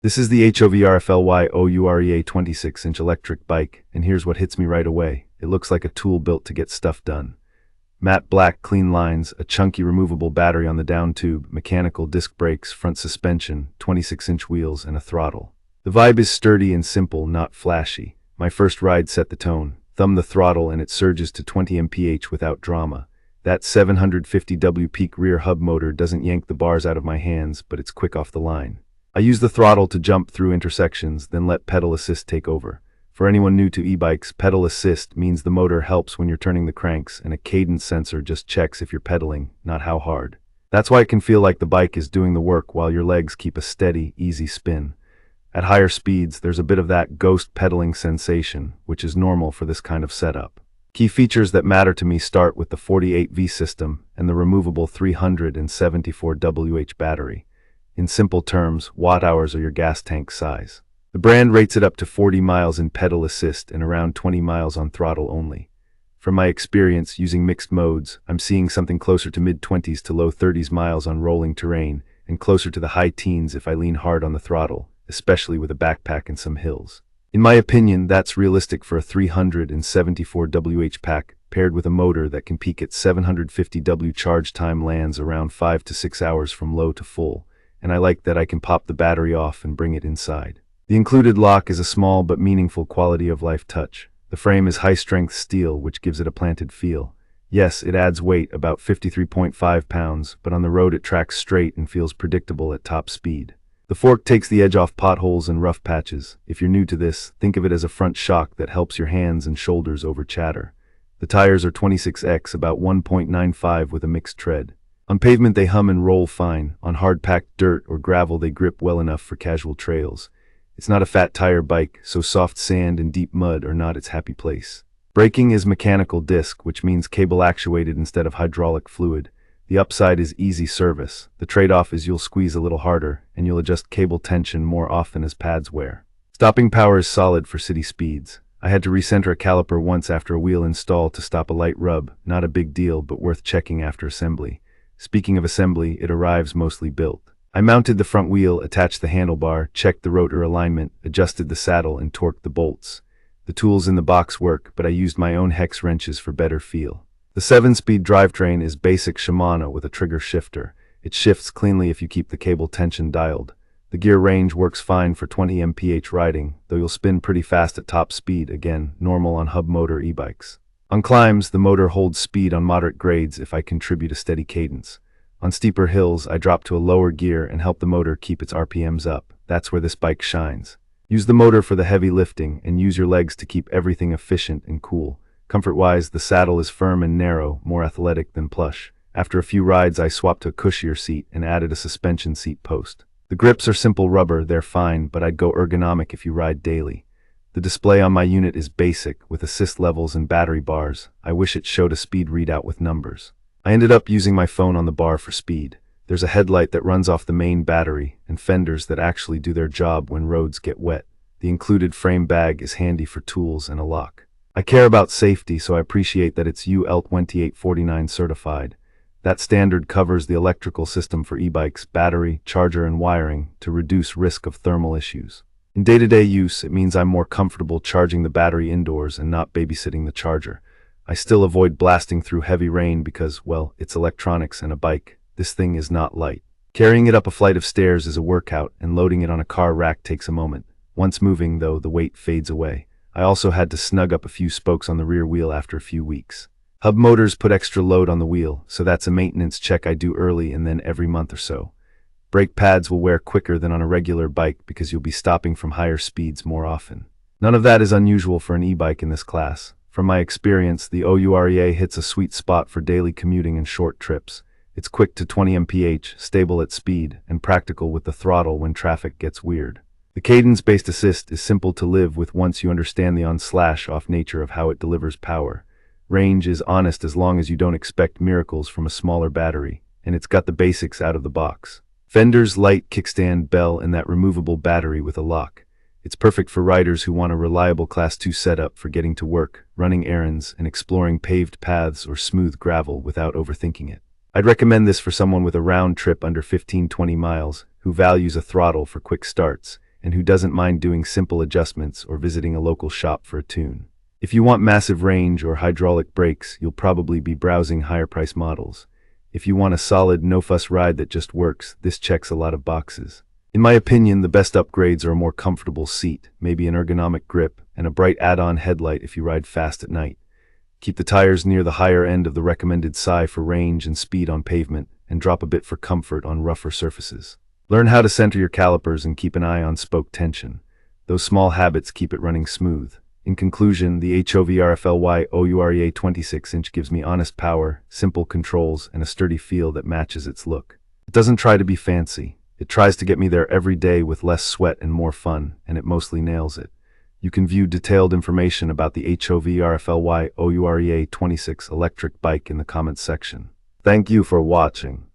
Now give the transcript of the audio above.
This is the Hoverfly Ourea 26-inch electric bike, and here's what hits me right away. It looks like a tool built to get stuff done. Matte black, clean lines, a chunky removable battery on the down tube, mechanical disc brakes, front suspension, 26-inch wheels, and a throttle. The vibe is sturdy and simple, not flashy. My first ride set the tone. Thumb the throttle and it surges to 20 MPH without drama. That 750W peak rear hub motor doesn't yank the bars out of my hands, but it's quick off the line. I use the throttle to jump through intersections, then let pedal assist take over. For anyone new to e-bikes, pedal assist means the motor helps when you're turning the cranks, and a cadence sensor just checks if you're pedaling, not how hard. That's why it can feel like the bike is doing the work while your legs keep a steady, easy spin. At higher speeds, there's a bit of that ghost pedaling sensation, which is normal for this kind of setup. Key features that matter to me start with the 48V system and the removable 374Wh battery. In simple terms, watt-hours are your gas tank size. The brand rates it up to 40 miles in pedal assist and around 20 miles on throttle only. From my experience using mixed modes, I'm seeing something closer to mid-20s to low 30s miles on rolling terrain, and closer to the high teens if I lean hard on the throttle, especially with a backpack and some hills. In my opinion, that's realistic for a 374Wh pack, paired with a motor that can peak at 750W. Charge time lands around 5 to 6 hours from low to full, and I like that I can pop the battery off and bring it inside. The included lock is a small but meaningful quality-of-life touch. The frame is high-strength steel, which gives it a planted feel. Yes, it adds weight, about 53.5 pounds, but on the road it tracks straight and feels predictable at top speed. The fork takes the edge off potholes and rough patches. If you're new to this, think of it as a front shock that helps your hands and shoulders over chatter. The tires are 26X, about 1.95 with a mixed tread. On pavement they hum and roll fine. On hard-packed dirt or gravel they grip well enough for casual trails. It's not a fat tire bike, so soft sand and deep mud are not its happy place. Braking is mechanical disc, which means cable actuated instead of hydraulic fluid. The upside is easy service. The trade-off is you'll squeeze a little harder, and you'll adjust cable tension more often as pads wear. Stopping power is solid for city speeds. I had to recenter a caliper once after a wheel install to stop a light rub. Not a big deal, but worth checking after assembly. Speaking of assembly, it arrives mostly built. I mounted the front wheel, attached the handlebar, checked the rotor alignment, adjusted the saddle, and torqued the bolts. The tools in the box work, but I used my own hex wrenches for better feel. The 7-speed drivetrain is basic Shimano with a trigger shifter. It shifts cleanly if you keep the cable tension dialed. The gear range works fine for 20 MPH riding, though you'll spin pretty fast at top speed, again, normal on hub motor e-bikes. On climbs, the motor holds speed on moderate grades if I contribute a steady cadence. On steeper hills, I drop to a lower gear and help the motor keep its RPMs up. That's where this bike shines. Use the motor for the heavy lifting and use your legs to keep everything efficient and cool. Comfort-wise, the saddle is firm and narrow, more athletic than plush. After a few rides, I swapped to a cushier seat and added a suspension seat post. The grips are simple rubber, they're fine, but I'd go ergonomic if you ride daily. The display on my unit is basic, with assist levels and battery bars. I wish it showed a speed readout with numbers. I ended up using my phone on the bar for speed. There's a headlight that runs off the main battery, and fenders that actually do their job when roads get wet. The included frame bag is handy for tools and a lock. I care about safety, so I appreciate that it's UL 2849 certified. That standard covers the electrical system for e-bikes, battery, charger, and wiring to reduce risk of thermal issues. In day-to-day use, it means I'm more comfortable charging the battery indoors and not babysitting the charger. I still avoid blasting through heavy rain because, well, it's electronics and a bike. This thing is not light. Carrying it up a flight of stairs is a workout, and loading it on a car rack takes a moment. Once moving, though, the weight fades away. I also had to snug up a few spokes on the rear wheel after a few weeks. Hub motors put extra load on the wheel, so that's a maintenance check I do early and then every month or so. Brake pads will wear quicker than on a regular bike because you'll be stopping from higher speeds more often. None of that is unusual for an e-bike in this class. From my experience, the Ourea hits a sweet spot for daily commuting and short trips. It's quick to 20 mph, stable at speed, and practical with the throttle when traffic gets weird. The cadence-based assist is simple to live with once you understand the on/off nature of how it delivers power. Range is honest as long as you don't expect miracles from a smaller battery, and it's got the basics out of the box. Fenders, light, kickstand, bell, and that removable battery with a lock. It's perfect for riders who want a reliable Class 2 setup for getting to work, running errands, and exploring paved paths or smooth gravel without overthinking it. I'd recommend this for someone with a round trip under 15-20 miles who values a throttle for quick starts and who doesn't mind doing simple adjustments or visiting a local shop for a tune. If you want massive range or hydraulic brakes, you'll probably be browsing higher-price models. If you want a solid, no-fuss ride that just works, this checks a lot of boxes. In my opinion, the best upgrades are a more comfortable seat, maybe an ergonomic grip, and a bright add-on headlight if you ride fast at night. Keep the tires near the higher end of the recommended size for range and speed on pavement, and drop a bit for comfort on rougher surfaces. Learn how to center your calipers and keep an eye on spoke tension. Those small habits keep it running smooth. In conclusion, the Hoverfly Ourea 26-inch gives me honest power, simple controls, and a sturdy feel that matches its look. It doesn't try to be fancy. It tries to get me there every day with less sweat and more fun, and it mostly nails it. You can view detailed information about the Hoverfly Ourea 26 electric bike in the comments section. Thank you for watching.